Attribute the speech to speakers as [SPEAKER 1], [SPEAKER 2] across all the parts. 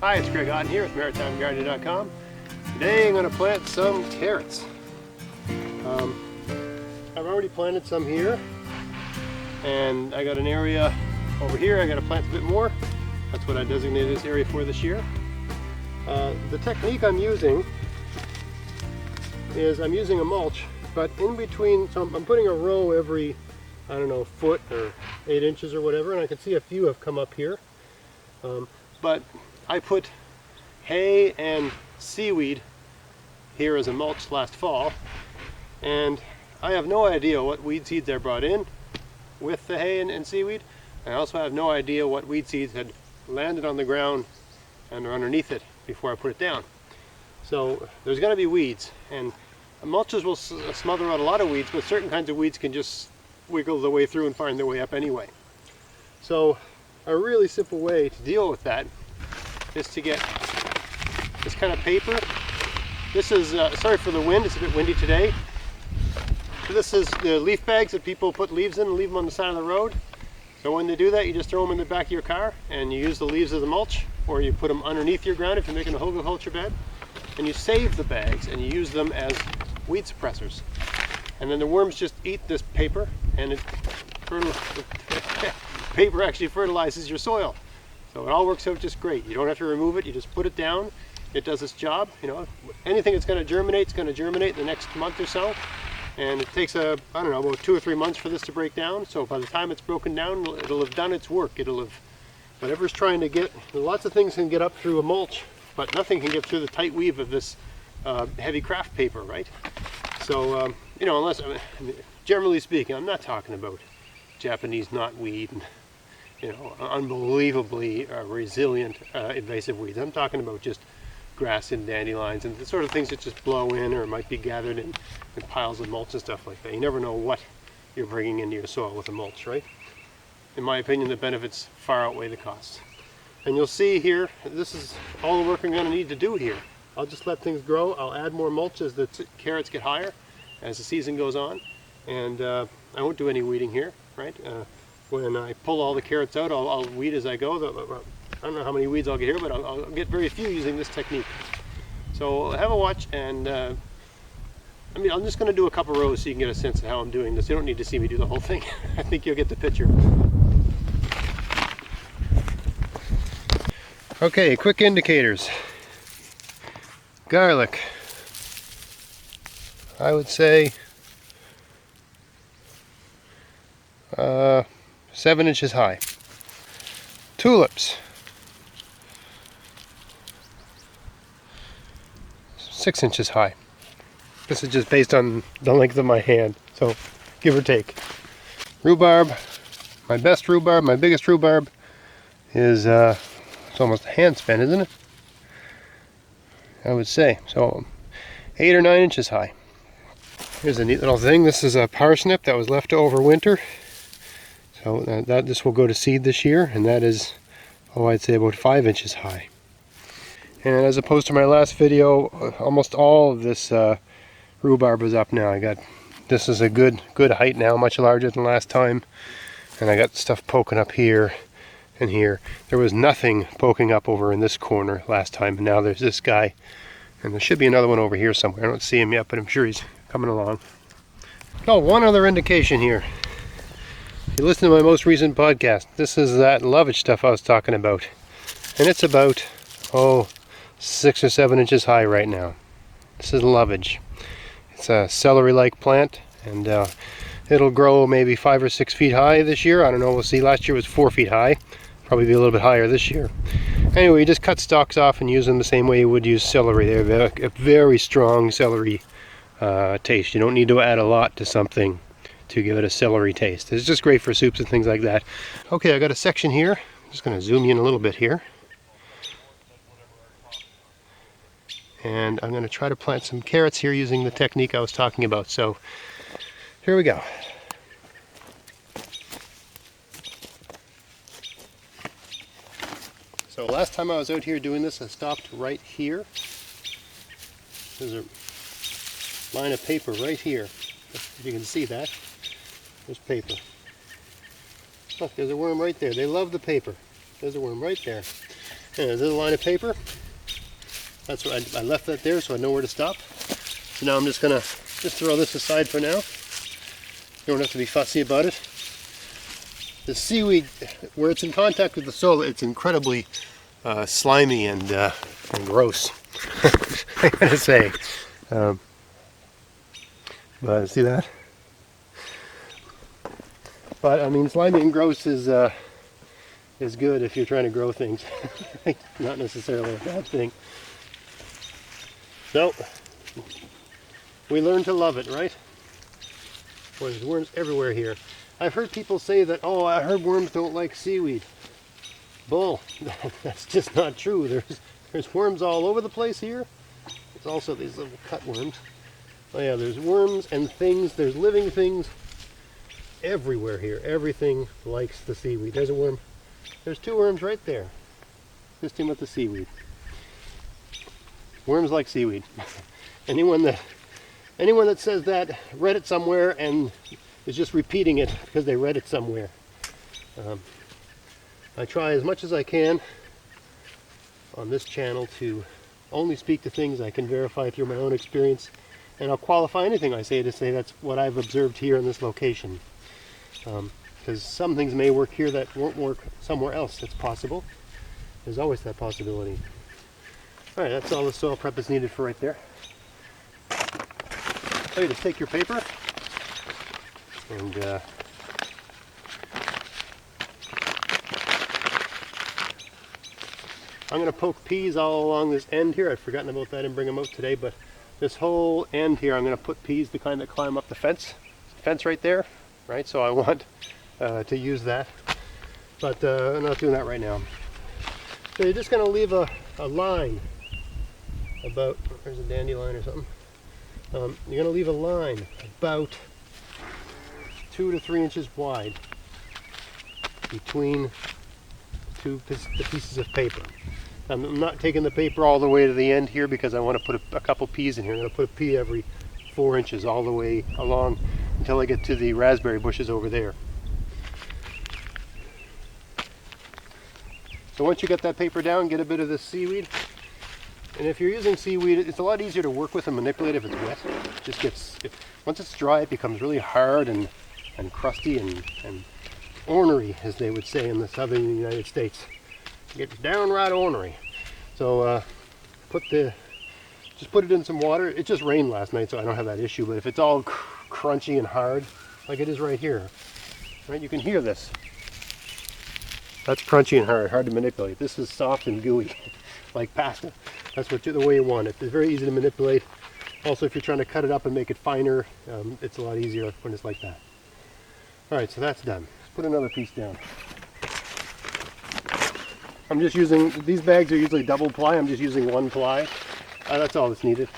[SPEAKER 1] Hi, it's Greg Otten here with MaritimeGardening.com. Today I'm going to plant some carrots. I've already planted some here, and I got an area over here I got to plant a bit more. That's what I designated this area for this year. The technique I'm using is I'm using a mulch, but in between, so I'm putting a row every, I don't know, foot or 8 inches or whatever, and I can see a few have come up here. But I put hay and seaweed here as a mulch last fall, and I have no idea what weed seeds I brought in with the hay and seaweed. I also have no idea what weed seeds had landed on the ground and are underneath it before I put it down. So there's going to be weeds, and mulches will smother out a lot of weeds, but certain kinds of weeds can just wiggle their way through and find their way up anyway. So a really simple way to deal with that is to get this kind of paper. This is, sorry for the wind, it's a bit windy today. So this is the leaf bags that people put leaves in and leave them on the side of the road. So when they do that, you just throw them in the back of your car and you use the leaves as a mulch, or you put them underneath your ground if you're making a horticulture bed, and you save the bags and you use them as weed suppressors. And then the worms just eat this paper, and paper actually fertilizes your soil. So it all works out just great. You don't have to remove it, you just put it down. It does its job. You know, anything that's going to germinate is going to germinate in the next month or so. And it takes, I don't know, about 2 or 3 months for this to break down. So by the time it's broken down, it'll have done its work. It'll have, whatever's trying to get, lots of things can get up through a mulch, but nothing can get through the tight weave of this heavy craft paper, right? So, you know, unless, generally speaking, I'm not talking about Japanese knotweed and, you know, unbelievably resilient invasive weeds. I'm talking about just grass and dandelions and the sort of things that just blow in or might be gathered in piles of mulch and stuff like that. You never know what you're bringing into your soil with a mulch, right? In my opinion, the benefits far outweigh the costs. And you'll see here, this is all the work I'm going to need to do here. I'll just let things grow. I'll add more mulch as the carrots get higher as the season goes on. And I won't do any weeding here, right? When I pull all the carrots out, I'll weed as I go. I don't know how many weeds I'll get here, but I'll get very few using this technique. So have a watch, and I mean, I'm just going to do a couple rows so you can get a sense of how I'm doing this. You don't need to see me do the whole thing. I think you'll get the picture. Okay, quick indicators. Garlic, I would say 7 inches high. Tulips, 6 inches high. This is just based on the length of my hand, so give or take. Rhubarb, my best rhubarb, my biggest rhubarb is it's almost a hand span, isn't it? I would say. So 8 or 9 inches high. Here's a neat little thing. This is a parsnip that was left over winter. So this will go to seed this year, and that is, oh, I'd say about 5 inches high. And as opposed to my last video, almost all of this rhubarb is up now. This is a good height now, much larger than last time. And I got stuff poking up here and here. There was nothing poking up over in this corner last time, and now there's this guy. And there should be another one over here somewhere. I don't see him yet, but I'm sure he's coming along. Oh, one other indication here. If you listen to my most recent podcast, this is that Lavage stuff I was talking about. And it's about, 6 or 7 inches high right now. This is Lavage. It's a celery-like plant, and it'll grow maybe 5 or 6 feet high this year. I don't know, we'll see. Last year was 4 feet high. Probably be a little bit higher this year. Anyway, you just cut stalks off and use them the same way you would use celery. They have a very strong celery taste. You don't need to add a lot to something to give it a celery taste. It's just great for soups and things like that. Okay, I got a section here. I'm just going to zoom you in a little bit here. And I'm going to try to plant some carrots here using the technique I was talking about. So here we go. So last time I was out here doing this, I stopped right here. There's a line of paper right here. If you can see that. There's paper. Look, there's a worm right there. They love the paper. There's a worm right there. And there's a line of paper. That's what I left that there so I know where to stop. So now I'm just gonna throw this aside for now. You don't have to be fussy about it. The seaweed, where it's in contact with the soil, it's incredibly slimy and gross. I gotta say. But see that? But I mean, slimy and gross is good if you're trying to grow things. Not necessarily a bad thing. So we learn to love it, right? Boy, there's worms everywhere here. I've heard people say that, oh, I heard worms don't like seaweed. Bull. That's just not true. There's worms all over the place here. There's also these little cutworms. Oh yeah, there's worms and things. There's living things everywhere here. Everything likes the seaweed. There's a worm. There's two worms right there. Just in with the seaweed. Worms like seaweed. Anyone that says that read it somewhere and is just repeating it because they read it somewhere. I try as much as I can on this channel to only speak to things I can verify through my own experience, and I'll qualify anything I say to say that's what I've observed here in this location. Because some things may work here that won't work somewhere else. That's possible. There's always that possibility. Alright, that's all the soil prep is needed for right there. So you just take your paper and I'm going to poke peas all along this end here. I'd forgotten about that and bring them out today, but this whole end here I'm going to put peas, the kind that climb up the fence. Fence right there, right? So I want to use that, but I'm not doing that right now. So you're just going to leave a line about, there's a dandelion or something. You're going to leave a line about 2 to 3 inches wide between the pieces of paper. I'm not taking the paper all the way to the end here because I want to put a couple peas in here. I'm going to put a pea every 4 inches all the way along until I get to the raspberry bushes over there. So once you get that paper down, get a bit of this seaweed. And if you're using seaweed, it's a lot easier to work with and manipulate if it's wet. It just gets, once it's dry, it becomes really hard and crusty and ornery, as they would say in the southern United States. It gets downright ornery. So just put it in some water. It just rained last night, so I don't have that issue. But if it's all crunchy and hard, like it is right here, right? You can hear this. That's crunchy and hard to manipulate. This is soft and gooey, like pasta. That's the way you want it. It's very easy to manipulate. Also, if you're trying to cut it up and make it finer, it's a lot easier when it's like that. All right, so that's done. Let's put another piece down. I'm just using, these bags are usually double ply. I'm just using 1 ply. That's all that's needed.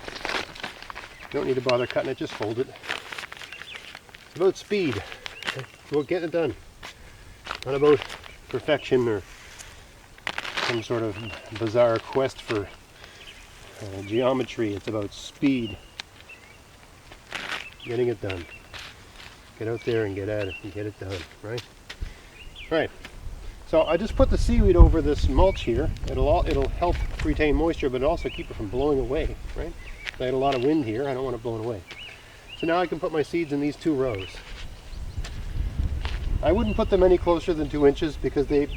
[SPEAKER 1] You don't need to bother cutting it, just fold it. It's about speed. It's about getting it done. Not about perfection or some sort of bizarre quest for geometry. It's about speed. Getting it done. Get out there and get at it and get it done, right? All right. So I just put the seaweed over this mulch here. It'll help retain moisture, but it'll also keep it from blowing away, right? I had a lot of wind here. I don't want it blowing away. So now I can put my seeds in these 2 rows. I wouldn't put them any closer than 2 inches because the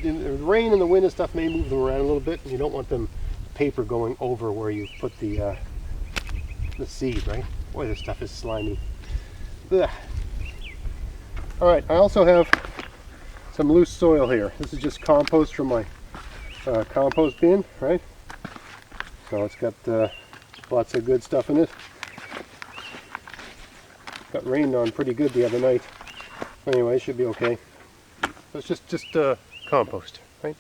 [SPEAKER 1] rain and the wind and stuff may move them around a little bit, and you don't want them paper going over where you put the seed, right? Boy, this stuff is slimy. Ugh. All right, I also have some loose soil here. This is just compost from my compost bin, right? So it's got lots of good stuff in it. Got rained on pretty good the other night. Anyway, it should be okay. So it's just compost, right?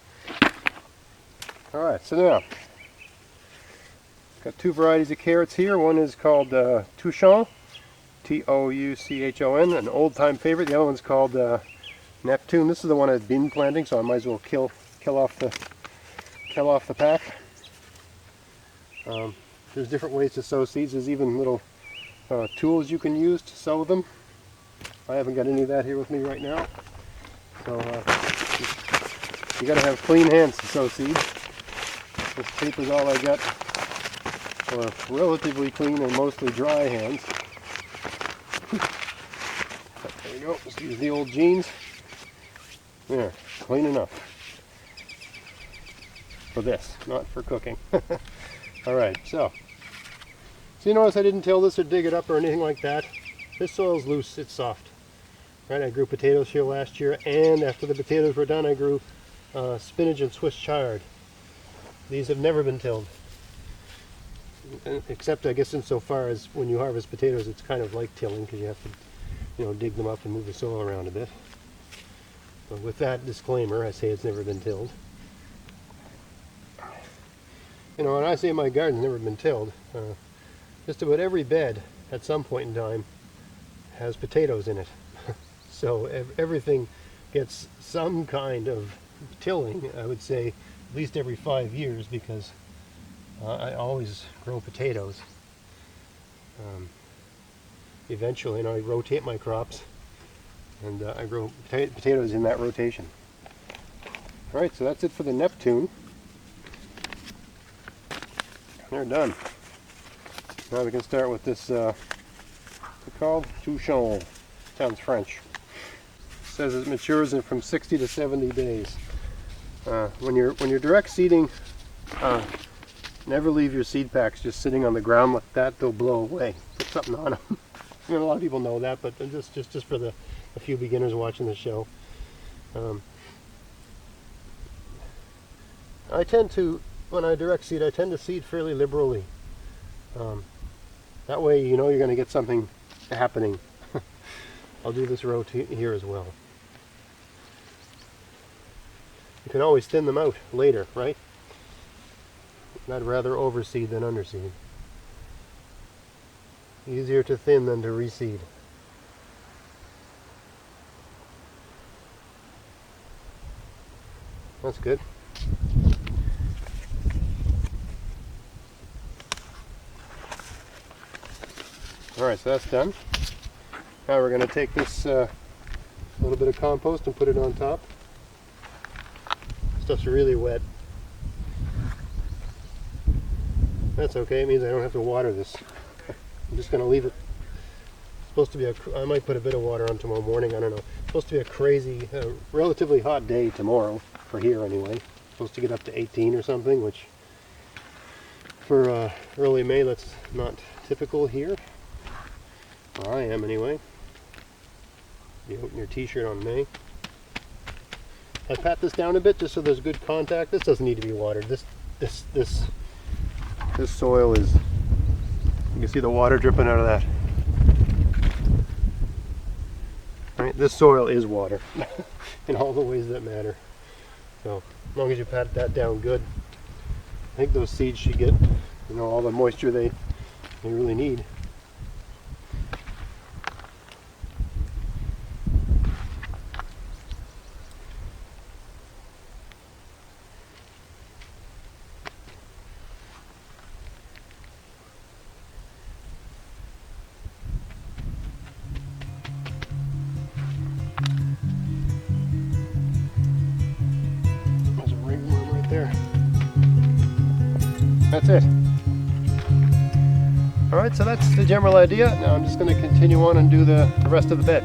[SPEAKER 1] All right, so now got 2 varieties of carrots here. One is called Touchon, Touchon, an old-time favorite. The other one's called Neptune. This is the one I've been planting, so I might as well kill off the pack. There's different ways to sow seeds. There's even little tools you can use to sow them. I haven't got any of that here with me right now. So you got to have clean hands to sow seeds. This tape is all I got for relatively clean and mostly dry hands. There you go. Just use the old jeans. There, clean enough. For this, not for cooking. Alright, so you notice I didn't till this or dig it up or anything like that. This soil's loose, it's soft. Right, I grew potatoes here last year, and after the potatoes were done I grew spinach and Swiss chard. These have never been tilled. Except I guess insofar as when you harvest potatoes it's kind of like tilling because you have to dig them up and move the soil around a bit. But with that disclaimer, I say it's never been tilled. When I say my garden's never been tilled, just about every bed at some point in time has potatoes in it. So everything gets some kind of tilling, I would say, at least every 5 years, because I always grow potatoes. Eventually, I rotate my crops, and I grow potatoes in that rotation. Alright, so that's it for the Neptune. They're done. Now we can start with this, what's it called? Touchon. Sounds French. It says it matures in from 60 to 70 days. When you're direct seeding, never leave your seed packs just sitting on the ground like that. They'll blow away. Put something on them. A lot of people know that, but just for a few beginners watching the show. I tend to, when I direct seed, I tend to seed fairly liberally. That way you're going to get something happening. I'll do this row here as well. You can always thin them out later, right? I'd rather overseed than underseed. Easier to thin than to reseed. That's good. Alright, so that's done. Now we're going to take this little bit of compost and put it on top. Stuff's really wet. That's okay, it means I don't have to water this. I'm just going to leave it. It's supposed to be I might put a bit of water on tomorrow morning, I don't know. It's supposed to be a crazy, relatively hot day tomorrow, for here anyway. It's supposed to get up to 18 or something, which for early May, that's not typical here. Where I am anyway. You open your t-shirt on May. I pat this down a bit just so there's good contact. This doesn't need to be watered. This soil is, you can see the water dripping out of that. Right? This soil is water in all the ways that matter. So as long as you pat that down good, I think those seeds should get all the moisture they really need. That's it. Alright, so that's the general idea. Now I'm just going to continue on and do the rest of the bed.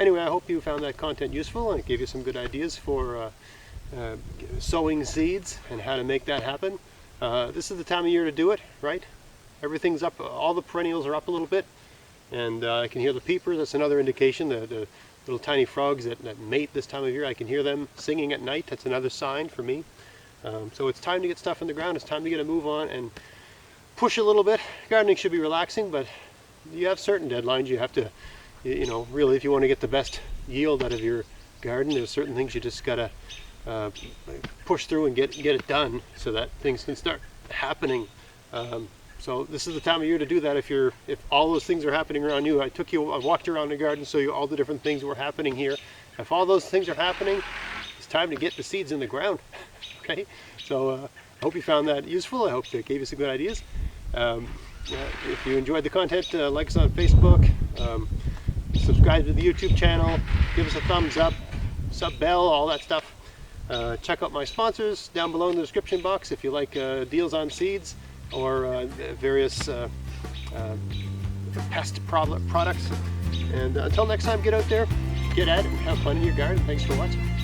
[SPEAKER 1] anyway, I hope you found that content useful and it gave you some good ideas for sowing seeds and how to make that happen. This is the time of year to do it, right? Everything's up, all the perennials are up a little bit, and I can hear the peepers. That's another indication. The little tiny frogs that mate this time of year, I can hear them singing at night. That's another sign for me. So it's time to get stuff in the ground. It's time to get a move on and push a little bit. Gardening should be relaxing, but you have certain deadlines. You have to, you know, really, if you want to get the best yield out of your garden, there's certain things you just gotta push through and get it done so that things can start happening. So this is the time of year to do that. If all those things are happening around you, I walked around the garden, so you all the different things were happening here. If all those things are happening, it's time to get the seeds in the ground. Okay, so I hope you found that useful. I hope it gave you some good ideas. If you enjoyed the content, like us on Facebook, subscribe to the YouTube channel, give us a thumbs up, sub bell, all that stuff. Check out my sponsors down below in the description box if you like deals on seeds or various pest products. And until next time, get out there, get at it, and have fun in your garden. Thanks for watching.